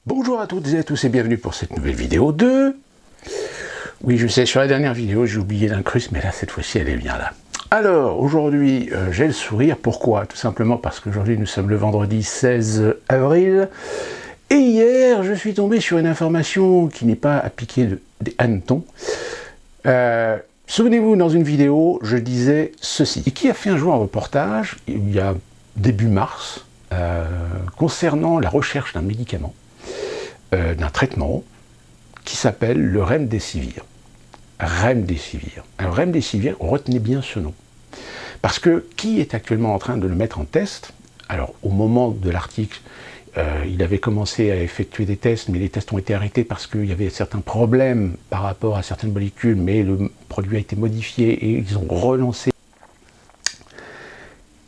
Bonjour à toutes et à tous et bienvenue pour cette nouvelle vidéo de... Oui, je sais, sur la dernière vidéo, j'ai oublié l'incruste, mais là, cette fois-ci, elle est bien là. Alors, aujourd'hui, j'ai le sourire. Pourquoi? Tout simplement parce qu'aujourd'hui, nous sommes le vendredi 16 avril. Et hier, je suis tombé sur une information qui n'est pas à piquer des hannetons. Souvenez-vous, dans une vidéo, je disais ceci. Et qui a fait un jour un reportage, il y a début mars, concernant la recherche d'un médicament, d'un traitement, qui s'appelle le Remdesivir. Remdesivir. Alors Remdesivir, retenez bien ce nom. Parce que qui est actuellement en train de le mettre en test? Alors au moment de l'article, il avait commencé à effectuer des tests, mais les tests ont été arrêtés parce qu'il y avait certains problèmes par rapport à certaines molécules, mais le produit a été modifié et ils ont relancé.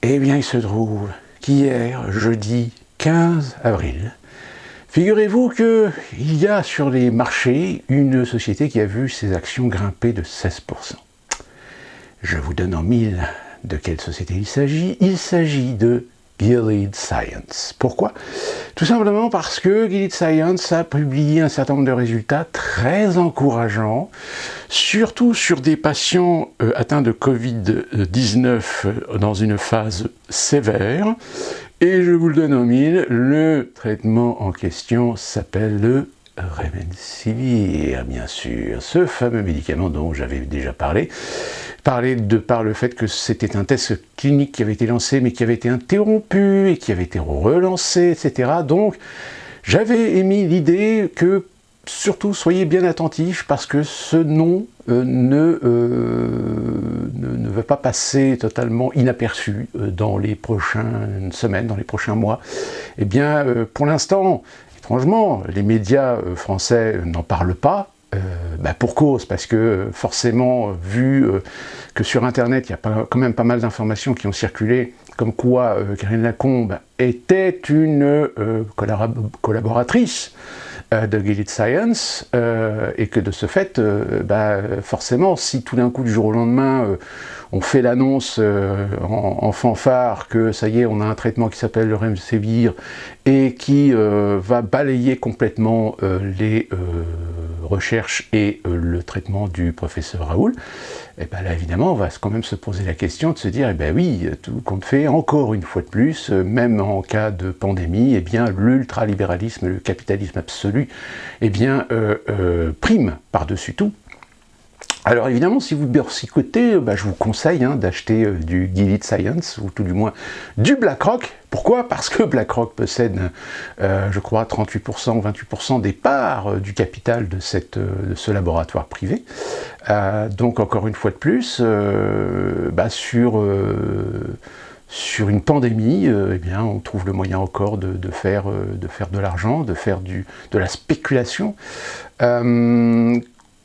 Eh bien il se trouve qu'hier, jeudi 15 avril, figurez-vous qu'il y a sur les marchés une société qui a vu ses actions grimper de 16%. Je vous donne en mille de quelle société il s'agit. Il s'agit de Gilead Sciences. Pourquoi? Tout simplement parce que Gilead Sciences a publié un certain nombre de résultats très encourageants, surtout sur des patients atteints de Covid-19 dans une phase sévère. Et je vous le donne en mille, le traitement en question s'appelle le Remdesivir, bien sûr, ce fameux médicament dont j'avais déjà parlé par le fait que c'était un test clinique qui avait été lancé, mais qui avait été interrompu, et qui avait été relancé, etc. Donc, j'avais émis l'idée que, surtout, soyez bien attentifs, parce que ce nom ne va pas passer totalement inaperçu dans les prochaines semaines, dans les prochains mois. Eh bien, pour l'instant, étrangement, les médias français n'en parlent pas, pour cause, parce que forcément, vu que sur Internet, il y a quand même pas mal d'informations qui ont circulé, comme quoi Karine Lacombe était une collaboratrice de Gilead Sciences, et que de ce fait, forcément, si tout d'un coup, du jour au lendemain, on fait l'annonce en fanfare que ça y est, on a un traitement qui s'appelle le Remdesivir et qui va balayer complètement les recherches et le traitement du professeur Raoul, et bien là évidemment on va quand même se poser la question de se dire, eh bien oui, tout compte fait, encore une fois de plus, même en cas de pandémie, eh bien l'ultralibéralisme, le capitalisme absolu, eh bien prime par-dessus tout. Alors évidemment, si vous boursicotez, je vous conseille d'acheter du Gilead Sciences, ou tout du moins du BlackRock. Pourquoi? Parce que BlackRock possède, je crois, 38% ou 28% des parts du capital de ce laboratoire privé. Donc encore une fois de plus, sur une pandémie, eh bien, on trouve le moyen encore de faire de l'argent, de faire de la spéculation.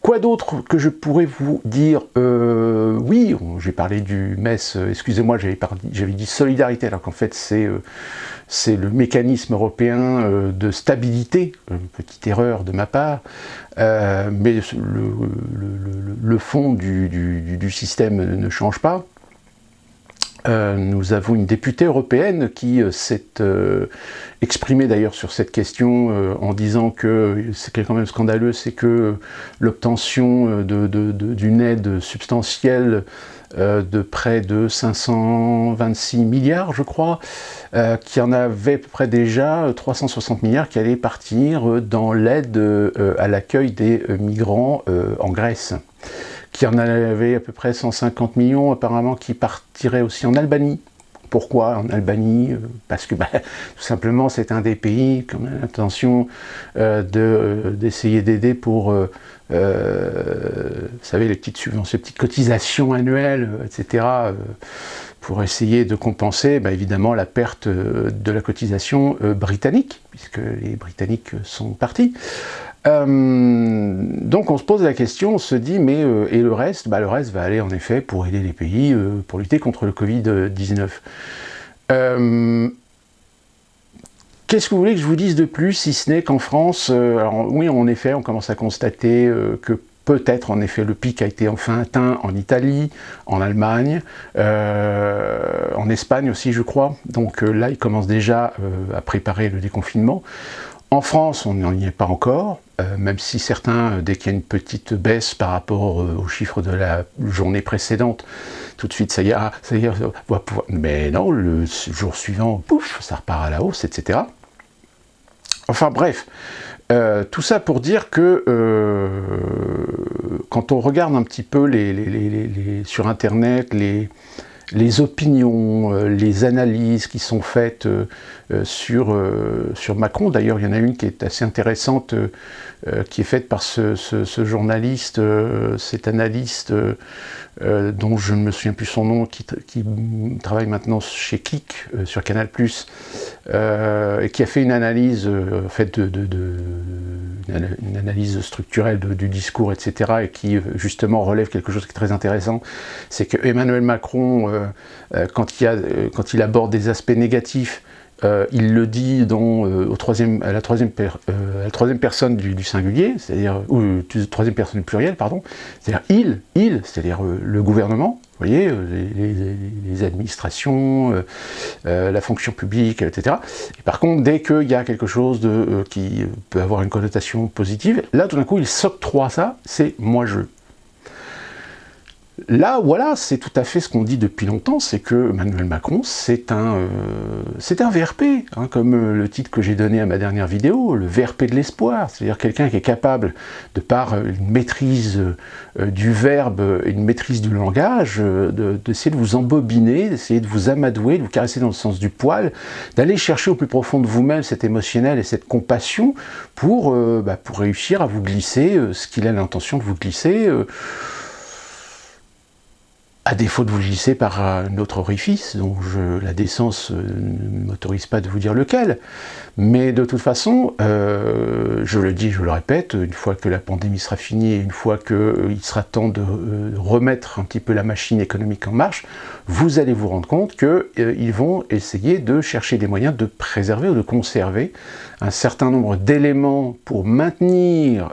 Quoi d'autre que je pourrais vous dire? Oui, j'ai parlé du MES, excusez-moi, j'avais dit solidarité, alors qu'en fait c'est le mécanisme européen de stabilité, petite erreur de ma part, mais le fond du système ne change pas. Nous avons une députée européenne qui s'est exprimée d'ailleurs sur cette question en disant que ce qui est quand même scandaleux, c'est que l'obtention d'une aide substantielle de près de 526 milliards, je crois, qui en avait à peu près déjà 360 milliards qui allaient partir dans l'aide à l'accueil des migrants en Grèce, qui en avait à peu près 150 millions apparemment qui partiraient aussi en Albanie. Pourquoi en Albanie? Parce que tout simplement c'est un des pays qui a l'intention d'essayer d'aider pour, vous savez, les petites subventions, les petites cotisations annuelles, etc., pour essayer de compenser évidemment la perte de la cotisation britannique, puisque les Britanniques sont partis. Donc on se pose la question, on se dit, mais et le reste? Le reste va aller en effet pour aider les pays, pour lutter contre le Covid-19. Qu'est-ce que vous voulez que je vous dise de plus, si ce n'est qu'en France, alors oui, en effet, on commence à constater que peut-être, en effet, le pic a été enfin atteint en Italie, en Allemagne, en Espagne aussi, je crois. Donc là, ils commencent déjà à préparer le déconfinement. En France, on n'y est pas encore, même si certains, dès qu'il y a une petite baisse par rapport aux chiffres de la journée précédente, tout de suite, ça y est, on va pouvoir... Mais non, le jour suivant, pouf, ça repart à la hausse, etc. Enfin bref, tout ça pour dire que quand on regarde un petit peu sur Internet, les opinions, les analyses qui sont faites sur Macron. D'ailleurs, il y en a une qui est assez intéressante, qui est faite par ce journaliste, cet analyste dont je ne me souviens plus son nom, qui travaille maintenant chez Kik, sur Canal+, et qui a fait une analyse, une analyse structurelle du discours, etc., et qui justement relève quelque chose qui est très intéressant, c'est que Emmanuel Macron, quand il aborde des aspects négatifs, il le dit à la troisième personne du singulier, c'est-à-dire, ou troisième personne du pluriel, pardon, c'est-à-dire c'est-à-dire le gouvernement, vous voyez, les administrations, la fonction publique, etc. Et par contre, dès qu'il y a quelque chose qui peut avoir une connotation positive, là, tout d'un coup, il s'octroie ça, c'est « moi-je ». Là, voilà, c'est tout à fait ce qu'on dit depuis longtemps, c'est que Emmanuel Macron, c'est un VRP, hein, comme le titre que j'ai donné à ma dernière vidéo, le VRP de l'espoir, c'est-à-dire quelqu'un qui est capable, de par une maîtrise du verbe et une maîtrise du langage, d'essayer de vous embobiner, d'essayer de vous amadouer, de vous caresser dans le sens du poil, d'aller chercher au plus profond de vous-même cet émotionnel et cette compassion pour réussir à vous glisser ce qu'il a l'intention de vous glisser, à défaut de vous glisser par un autre orifice, dont la décence ne m'autorise pas de vous dire lequel. Mais de toute façon, je le dis, je le répète, une fois que la pandémie sera finie, et une fois qu'il sera temps de remettre un petit peu la machine économique en marche, vous allez vous rendre compte qu'ils vont essayer de chercher des moyens de préserver ou de conserver un certain nombre d'éléments pour maintenir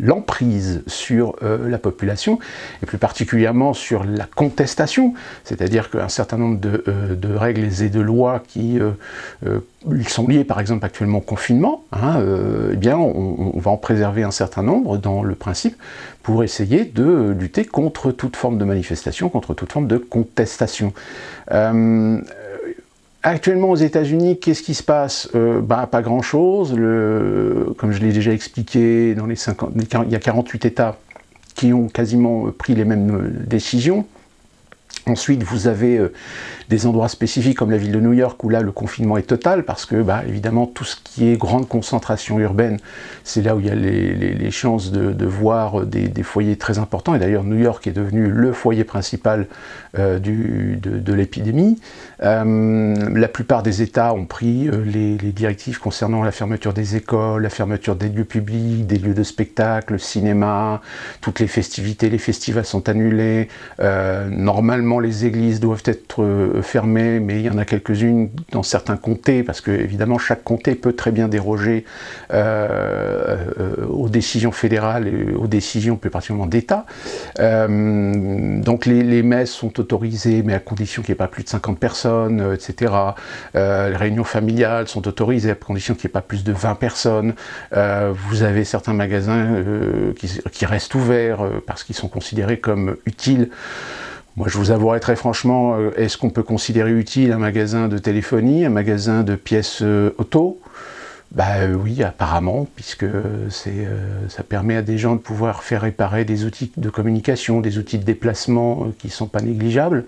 l'emprise sur la population, et plus particulièrement sur la contestation, c'est-à-dire qu'un certain nombre de règles et de lois qui ils sont liés par exemple actuellement au confinement, hein, eh bien on va en préserver un certain nombre dans le principe pour essayer de lutter contre toute forme de manifestation, contre toute forme de contestation. Actuellement aux États-Unis, qu'est-ce qui se passe? Pas grand-chose. Comme je l'ai déjà expliqué, il y a 48 États qui ont quasiment pris les mêmes décisions. Ensuite, vous avez des endroits spécifiques comme la ville de New York où là le confinement est total parce que évidemment tout ce qui est grande concentration urbaine, c'est là où il y a les chances de voir des foyers très importants, et d'ailleurs New York est devenu le foyer principal de l'épidémie. La plupart des États ont pris les directives concernant la fermeture des écoles, la fermeture des lieux publics, des lieux de spectacle, le cinéma, toutes les festivités, les festivals sont annulés, normalement les églises doivent être fermées, mais il y en a quelques-unes dans certains comtés, parce que évidemment chaque comté peut très bien déroger aux décisions fédérales et aux décisions plus particulièrement d'État. Donc les messes sont autorisées, mais à condition qu'il n'y ait pas plus de 50 personnes, etc. Les réunions familiales sont autorisées à condition qu'il n'y ait pas plus de 20 personnes. Vous avez certains magasins qui restent ouverts parce qu'ils sont considérés comme utiles. Moi, je vous avouerai très franchement, est-ce qu'on peut considérer utile un magasin de téléphonie, un magasin de pièces auto? Oui, apparemment, puisque ça permet à des gens de pouvoir faire réparer des outils de communication, des outils de déplacement qui ne sont pas négligeables.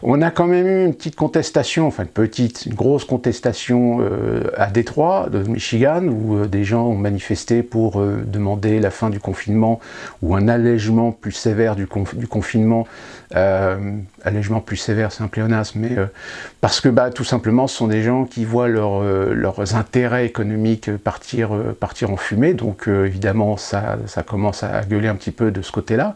On a quand même eu une petite contestation, enfin une grosse contestation à Détroit, de Michigan, où des gens ont manifesté pour demander la fin du confinement ou un allègement plus sévère du confinement. Allègement plus sévère, c'est un pléonasme, mais parce que tout simplement ce sont des gens qui voient leurs intérêts économiques partir en fumée, donc évidemment ça commence à gueuler un petit peu de ce côté-là.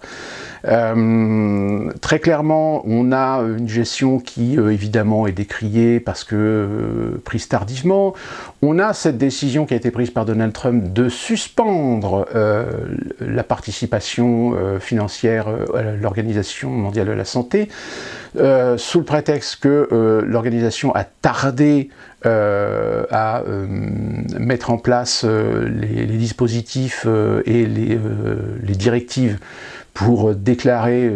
Très clairement, on a une gestion qui évidemment est décriée parce que prise tardivement. On a cette décision qui a été prise par Donald Trump de suspendre la participation financière à l'Organisation mondiale de la santé. sous le prétexte que l'organisation a tardé à mettre en place les dispositifs et les directives pour déclarer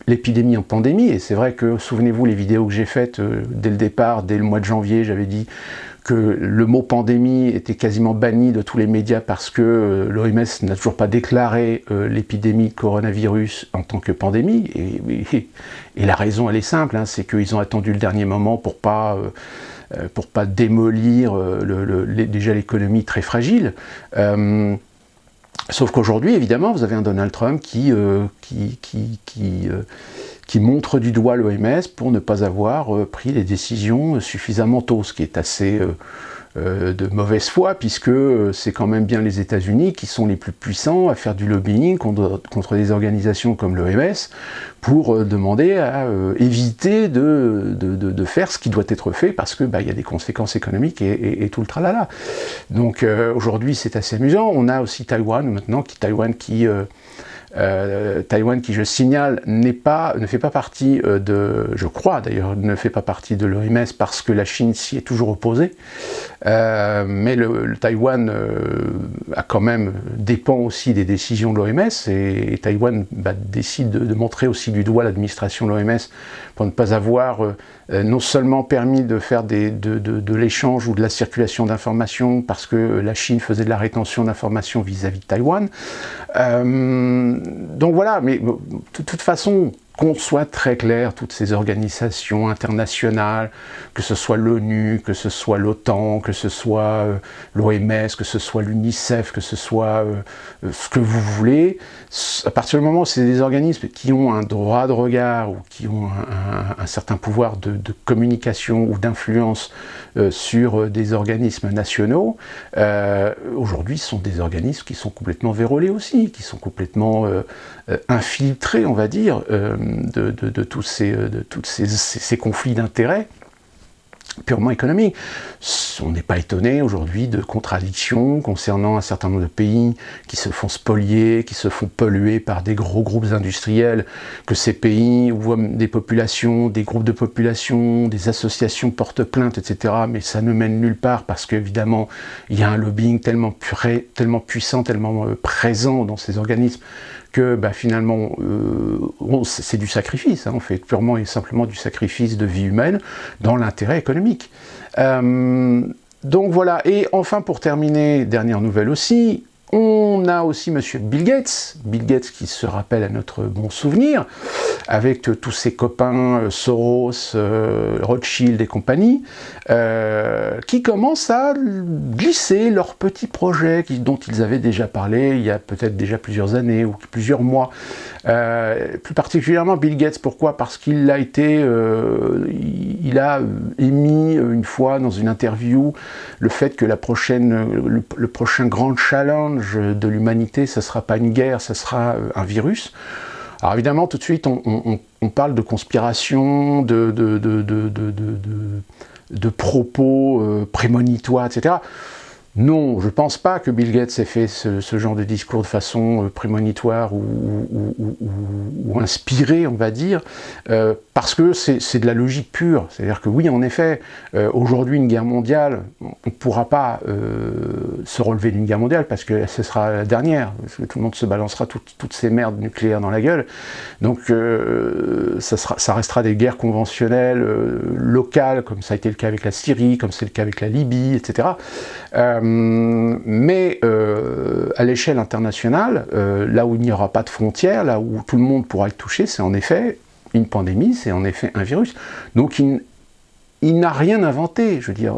l'épidémie en pandémie. Et c'est vrai que, souvenez-vous, les vidéos que j'ai faites dès le départ, dès le mois de janvier, j'avais dit que le mot pandémie était quasiment banni de tous les médias parce que l'OMS n'a toujours pas déclaré l'épidémie de coronavirus en tant que pandémie. Et la raison, elle est simple, hein, c'est qu'ils ont attendu le dernier moment pour pas démolir déjà l'économie très fragile. Sauf qu'aujourd'hui, évidemment, vous avez un Donald Trump qui montre du doigt l'OMS pour ne pas avoir pris les décisions suffisamment tôt, ce qui est assez de mauvaise foi, puisque c'est quand même bien les États-Unis qui sont les plus puissants à faire du lobbying contre des organisations comme l'OMS pour demander à éviter de faire ce qui doit être fait, parce que y a des conséquences économiques et tout le tralala. Donc aujourd'hui, c'est assez amusant. On a aussi Taïwan maintenant, Taïwan qui, je signale, ne fait pas partie je crois d'ailleurs, ne fait pas partie de l'OMS parce que la Chine s'y est toujours opposée. Mais le Taïwan a quand même dépend aussi des décisions de l'OMS et Taïwan décide de montrer aussi du doigt l'administration de l'OMS pour ne pas avoir non seulement permis de faire de l'échange ou de la circulation d'informations parce que la Chine faisait de la rétention d'informations vis-à-vis de Taïwan. Donc voilà, mais de toute façon, qu'on soit très clair, toutes ces organisations internationales, que ce soit l'ONU, que ce soit l'OTAN, que ce soit l'OMS, que ce soit l'UNICEF, que ce soit ce que vous voulez, à partir du moment où c'est des organismes qui ont un droit de regard ou qui ont un certain pouvoir de communication ou d'influence sur des organismes nationaux, aujourd'hui ce sont des organismes qui sont complètement vérolés aussi, qui sont complètement infiltrés, on va dire, de tous ces conflits d'intérêts purement économiques. On n'est pas étonné aujourd'hui de contradictions concernant un certain nombre de pays qui se font spolier, qui se font polluer par des gros groupes industriels, que ces pays où des populations, des groupes de population, des associations portent plainte, etc. Mais ça ne mène nulle part parce qu'évidemment, il y a un lobbying tellement puissant, tellement présent dans ces organismes que finalement, c'est du sacrifice, hein, on fait purement et simplement du sacrifice de vie humaine dans l'intérêt économique. Donc voilà, et enfin pour terminer, dernière nouvelle aussi, on a aussi monsieur Bill Gates qui se rappelle à notre bon souvenir, avec tous ses copains Soros, Rothschild et compagnie, qui commencent à glisser leurs petits projets dont ils avaient déjà parlé il y a peut-être déjà plusieurs années ou plusieurs mois. Plus particulièrement Bill Gates, pourquoi ? Parce qu'il a émis une fois dans une interview le fait que le prochain grand challenge de l'humanité, ce ne sera pas une guerre, ce sera un virus. Alors évidemment, tout de suite, on parle de conspiration, de propos prémonitoires, etc. Non, je ne pense pas que Bill Gates ait fait ce genre de discours de façon prémonitoire ou inspirée, on va dire, parce que c'est de la logique pure. C'est-à-dire que oui, en effet, aujourd'hui, une guerre mondiale, on ne pourra pas se relever d'une guerre mondiale parce que ce sera la dernière, parce que tout le monde se balancera toutes ces merdes nucléaires dans la gueule. Donc ça restera des guerres conventionnelles, locales, comme ça a été le cas avec la Syrie, comme c'est le cas avec la Libye, etc. Mais à l'échelle internationale, là où il n'y aura pas de frontières, là où tout le monde pourra être touché, c'est en effet une pandémie, c'est en effet un virus. Donc il n'a rien inventé. Je veux dire,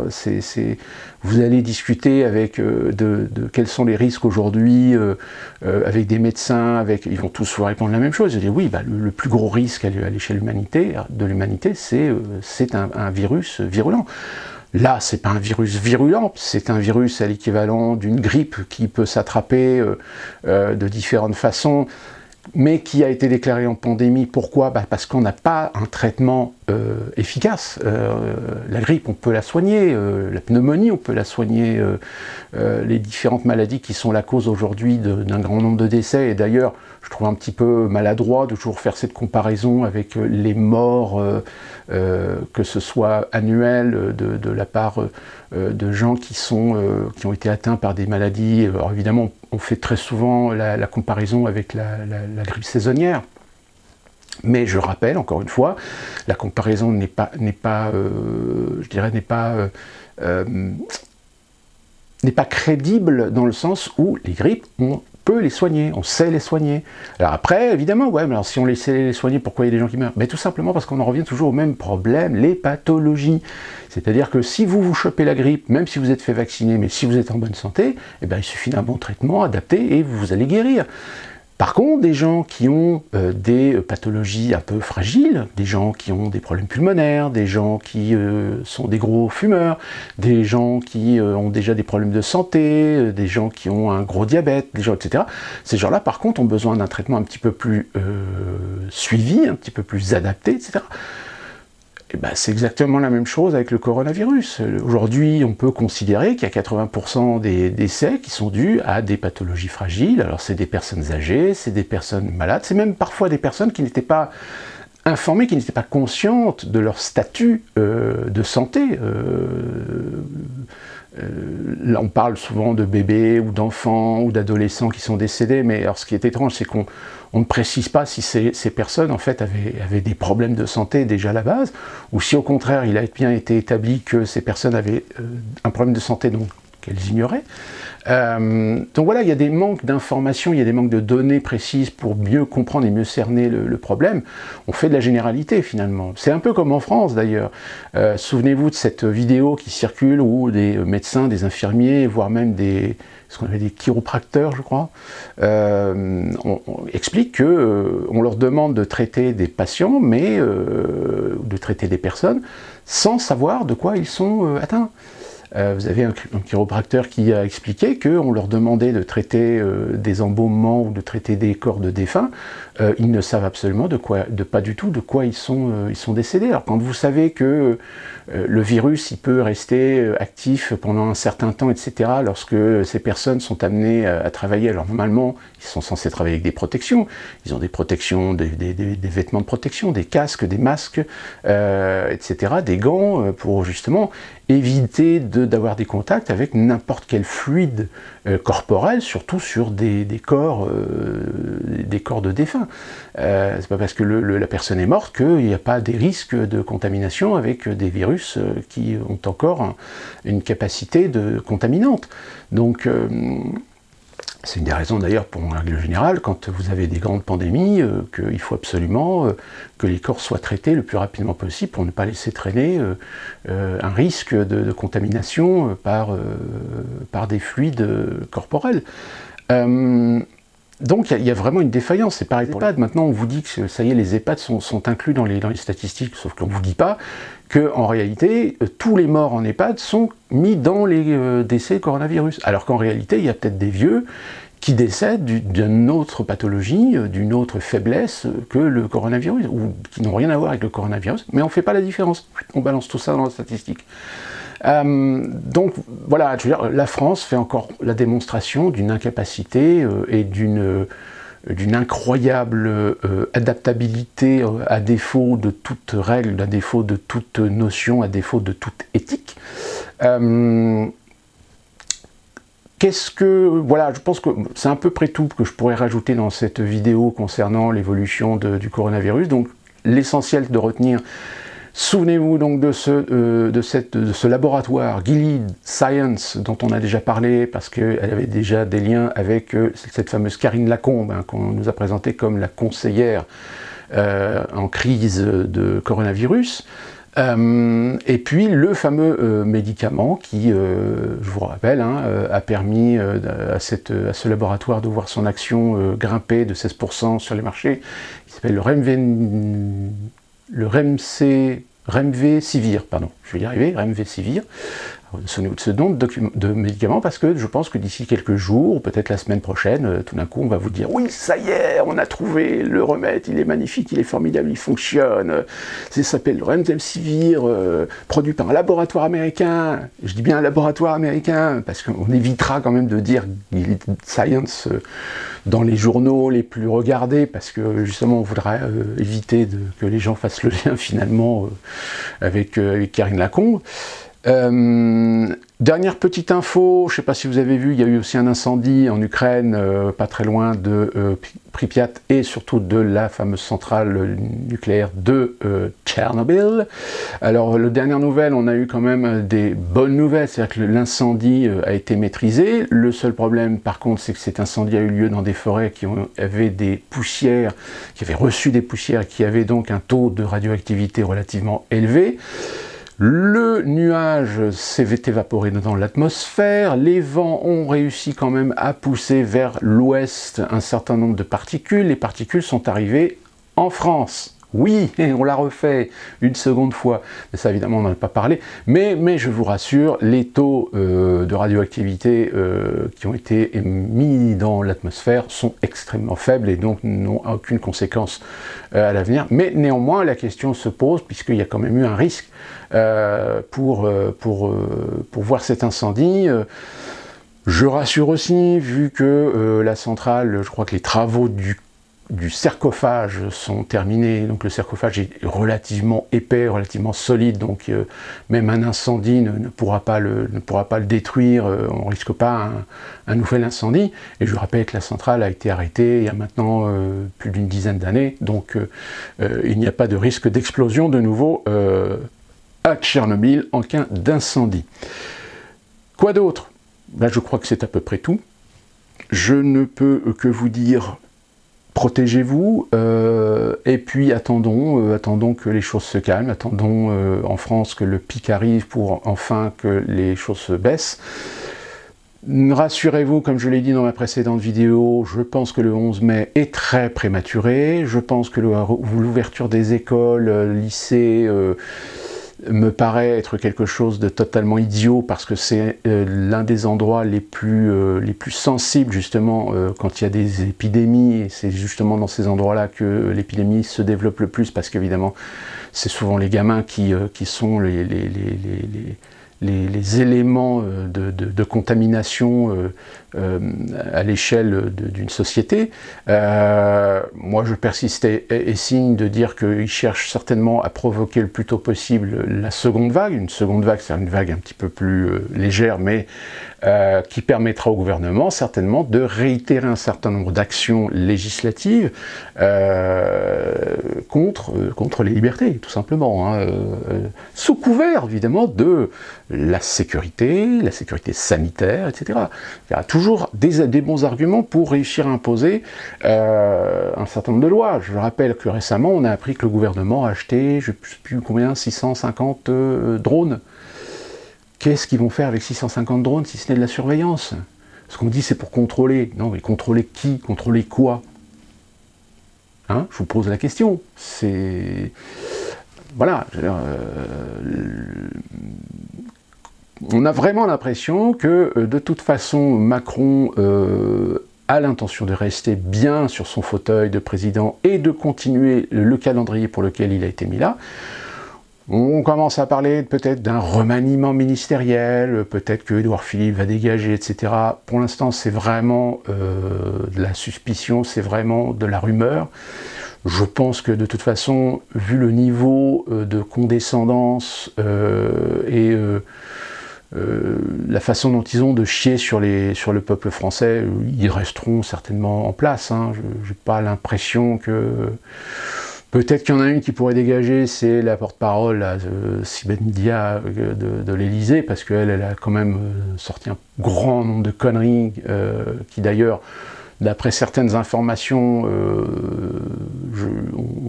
vous allez discuter avec de quels sont les risques aujourd'hui avec des médecins, ils vont tous vous répondre la même chose. Je dis oui, le plus gros risque à l'échelle de l'humanité, c'est un virus virulent. Là, c'est pas un virus virulent, c'est un virus à l'équivalent d'une grippe qui peut s'attraper de différentes façons. mais qui a été déclaré en pandémie. Pourquoi? Parce qu'on n'a pas un traitement efficace. La grippe, on peut la soigner, la pneumonie, on peut la soigner, les différentes maladies qui sont la cause aujourd'hui d'un grand nombre de décès. Et d'ailleurs, je trouve un petit peu maladroit de toujours faire cette comparaison avec les morts, que ce soit annuelles, de la part de gens qui ont été atteints par des maladies. Alors évidemment, on fait très souvent la comparaison avec la grippe saisonnière. Mais je rappelle, encore une fois, la comparaison n'est pas crédible dans le sens où les grippes, on peut les soigner, on sait les soigner. Alors après, évidemment, ouais, mais alors si on sait les soigner, pourquoi il y a des gens qui meurent? Mais tout simplement parce qu'on en revient toujours au même problème, les pathologies. C'est-à-dire que si vous chopez la grippe, même si vous êtes fait vacciner, mais si vous êtes en bonne santé, eh ben, il suffit d'un bon traitement adapté et vous allez guérir. Par contre, des gens qui ont des pathologies un peu fragiles, des gens qui ont des problèmes pulmonaires, des gens qui sont des gros fumeurs, des gens qui ont déjà des problèmes de santé, des gens qui ont un gros diabète, des gens, etc. Ces gens-là, par contre, ont besoin d'un traitement un petit peu plus suivi, un petit peu plus adapté, etc. Et ben, c'est exactement la même chose avec le coronavirus. Aujourd'hui, on peut considérer qu'il y a 80% des décès qui sont dus à des pathologies fragiles. Alors c'est des personnes âgées, c'est des personnes malades, c'est même parfois des personnes qui n'étaient pas informées, qui n'étaient pas conscientes de leur statut de santé. Là, on parle souvent de bébés ou d'enfants ou d'adolescents qui sont décédés, mais alors ce qui est étrange, c'est qu'on ne précise pas si ces personnes en fait avaient des problèmes de santé déjà à la base, ou si au contraire il a bien été établi que ces personnes avaient un problème de santé donc qu'elles ignoraient. Donc voilà, il y a des manques d'informations, il y a des manques de données précises pour mieux comprendre et mieux cerner le problème. On fait de la généralité finalement. C'est un peu comme en France d'ailleurs. Souvenez-vous de cette vidéo qui circule où des médecins, des infirmiers, voire même ce qu'on appelle des chiropracteurs, je crois, on explique qu'on leur demande de traiter des patients, mais de traiter des personnes, sans savoir de quoi ils sont atteints. Vous avez un chiropracteur qui a expliqué qu'on leur demandait de traiter des embaumements ou de traiter des corps de défunts. Ils ne savent absolument pas du tout de quoi ils sont décédés. Alors quand vous savez que le virus il peut rester actif pendant un certain temps, etc., lorsque ces personnes sont amenées à travailler, alors normalement ils sont censés travailler avec des protections, ils ont des protections, des vêtements de protection, des casques, des masques, etc., des gants pour justement éviter d'avoir des contacts avec n'importe quel fluide corporel, surtout sur des corps de défunts. C'est pas parce que la personne est morte qu'il n'y a pas des risques de contamination avec des virus qui ont encore une capacité contaminante. Donc c'est une des raisons d'ailleurs pour en règle générale, quand vous avez des grandes pandémies, qu'il faut absolument que les corps soient traités le plus rapidement possible pour ne pas laisser traîner un risque de contamination par des fluides corporels. Donc il y a vraiment une défaillance, c'est pareil pour les EHPAD. Maintenant on vous dit que ça y est, les EHPAD sont inclus dans les statistiques, sauf qu'on ne vous dit pas qu'en réalité, tous les morts en EHPAD sont mis dans les décès coronavirus. Alors qu'en réalité, il y a peut-être des vieux qui décèdent d'une autre pathologie, d'une autre faiblesse que le coronavirus, ou qui n'ont rien à voir avec le coronavirus, mais on ne fait pas la différence. On balance tout ça dans la statistique. Donc voilà, je veux dire, la France fait encore la démonstration d'une incapacité et d'une incroyable adaptabilité à défaut de toute règle, à défaut de toute notion, à défaut de toute éthique. Voilà, je pense que c'est à peu près tout que je pourrais rajouter dans cette vidéo concernant l'évolution du coronavirus. Donc l'essentiel de retenir, souvenez-vous donc de ce laboratoire Gilead Sciences dont on a déjà parlé parce qu'elle avait déjà des liens avec cette fameuse Karine Lacombe qu'on nous a présentée comme la conseillère en crise de coronavirus. Et puis le fameux médicament qui, je vous rappelle, a permis à ce laboratoire de voir son action grimper de 16% sur les marchés, qui s'appelle le Remdesivir, pardon. je vais y arriver, Remdesivir, ce nom de médicament, parce que je pense que d'ici quelques jours, peut-être la semaine prochaine, tout d'un coup on va vous dire oui, ça y est, on a trouvé le remède, il est magnifique, il est formidable, il fonctionne, ça s'appelle le Remdesivir, produit par un laboratoire américain. Je dis bien un laboratoire américain parce qu'on évitera quand même de dire science dans les journaux les plus regardés, parce que justement on voudra éviter que les gens fassent le lien finalement avec Karine Lacombe. Dernière petite info, je ne sais pas si vous avez vu, il y a eu aussi un incendie en Ukraine, pas très loin de Pripyat, et surtout de la fameuse centrale nucléaire de Tchernobyl. Alors, la dernière nouvelle, on a eu quand même des bonnes nouvelles, c'est-à-dire que l'incendie a été maîtrisé. Le seul problème, par contre, c'est que cet incendie a eu lieu dans des forêts qui avaient des poussières, qui avaient reçu des poussières, et qui avaient donc un taux de radioactivité relativement élevé. Le nuage s'est évaporé dans l'atmosphère, les vents ont réussi quand même à pousser vers l'ouest un certain nombre de particules, les particules sont arrivées en France. Oui, on l'a refait une seconde fois, mais ça évidemment on n'en a pas parlé, mais je vous rassure, les taux de radioactivité qui ont été émis dans l'atmosphère sont extrêmement faibles et donc n'ont aucune conséquence à l'avenir, mais néanmoins la question se pose puisqu'il y a quand même eu un risque pour voir cet incendie. Je rassure aussi, vu que la centrale, je crois que les travaux du sarcophage sont terminés, donc le sarcophage est relativement épais, relativement solide, donc même un incendie ne pourra pas le détruire, on ne risque pas un nouvel incendie. Et je rappelle que la centrale a été arrêtée il y a maintenant plus d'une dizaine d'années, donc il n'y a pas de risque d'explosion de nouveau à Tchernobyl en cas d'incendie. Quoi d'autre? Là je crois que c'est à peu près tout. Je ne peux que vous dire protégez-vous, et puis attendons que les choses se calment, attendons en France que le pic arrive pour enfin que les choses se baissent. Rassurez-vous, comme je l'ai dit dans ma précédente vidéo, je pense que le 11 mai est très prématuré, je pense que l'ouverture des écoles, lycées, me paraît être quelque chose de totalement idiot parce que c'est l'un des endroits les plus sensibles justement quand il y a des épidémies, et c'est justement dans ces endroits-là que l'épidémie se développe le plus parce qu'évidemment c'est souvent les gamins qui sont les éléments de contamination à l'échelle d'une société. Moi je persiste et signe de dire qu'ils cherchent certainement à provoquer le plus tôt possible la seconde vague. Une seconde vague, c'est une vague un petit peu plus légère, mais qui permettra au gouvernement certainement de réitérer un certain nombre d'actions législatives contre les libertés, tout simplement, hein, sous couvert évidemment de la sécurité sanitaire, etc. Il y a toujours des bons arguments pour réussir à imposer un certain nombre de lois. Je rappelle que récemment, on a appris que le gouvernement a acheté, je ne sais plus combien, 650 drones. Qu'est-ce qu'ils vont faire avec 650 drones si ce n'est de la surveillance? Parce qu'on dit c'est pour contrôler. Non, mais contrôler qui? Contrôler quoi? Hein? Je vous pose la question. C'est... Voilà. On a vraiment l'impression que, de toute façon, Macron a l'intention de rester bien sur son fauteuil de président et de continuer le calendrier pour lequel il a été mis là. On commence à parler peut-être d'un remaniement ministériel, peut-être que Édouard Philippe va dégager, etc. Pour l'instant, c'est vraiment de la suspicion, c'est vraiment de la rumeur. Je pense que de toute façon, vu le niveau de condescendance et la façon dont ils ont de chier sur le peuple français, ils resteront certainement en place. Hein. Je n'ai pas l'impression que... Peut-être qu'il y en a une qui pourrait dégager, c'est la porte-parole, Sibeth Ndiaye de l'Élysée, parce qu'elle a quand même sorti un grand nombre de conneries, qui d'ailleurs, d'après certaines informations,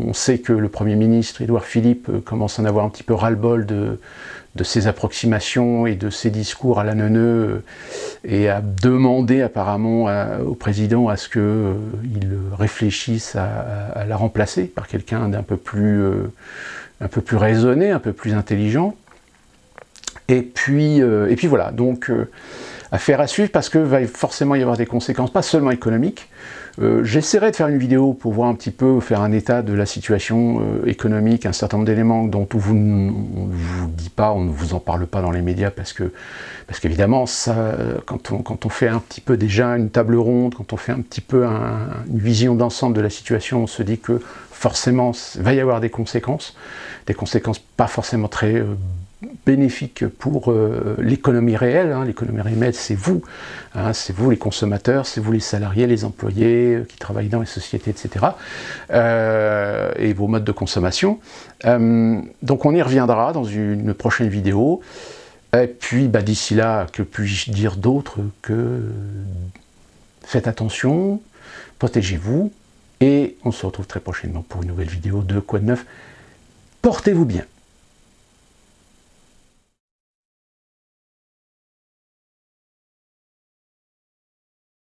on sait que le Premier ministre, Édouard Philippe, commence à en avoir un petit peu ras-le-bol de ses approximations et de ses discours à la neuneu, et à demander apparemment au président à ce qu'il réfléchisse à la remplacer par quelqu'un d'un peu plus raisonné, un peu plus intelligent. Et puis voilà, donc affaire à suivre parce que va forcément y avoir des conséquences, pas seulement économiques. J'essaierai de faire une vidéo pour voir un petit peu, faire un état de la situation économique, un certain nombre d'éléments dont on ne vous dit pas, on ne vous en parle pas dans les médias parce qu'évidemment, quand on fait un petit peu déjà une table ronde, quand on fait un petit peu une vision d'ensemble de la situation, on se dit que forcément, il va y avoir des conséquences pas forcément très bénéfique pour l'économie réelle. Hein. L'économie réelle, c'est vous les consommateurs, c'est vous les salariés, les employés qui travaillent dans les sociétés, etc. Et vos modes de consommation. Donc on y reviendra dans une prochaine vidéo. Et puis d'ici là, que puis-je dire d'autre que faites attention, protégez-vous, et on se retrouve très prochainement pour une nouvelle vidéo de Quoi de neuf. Portez-vous bien.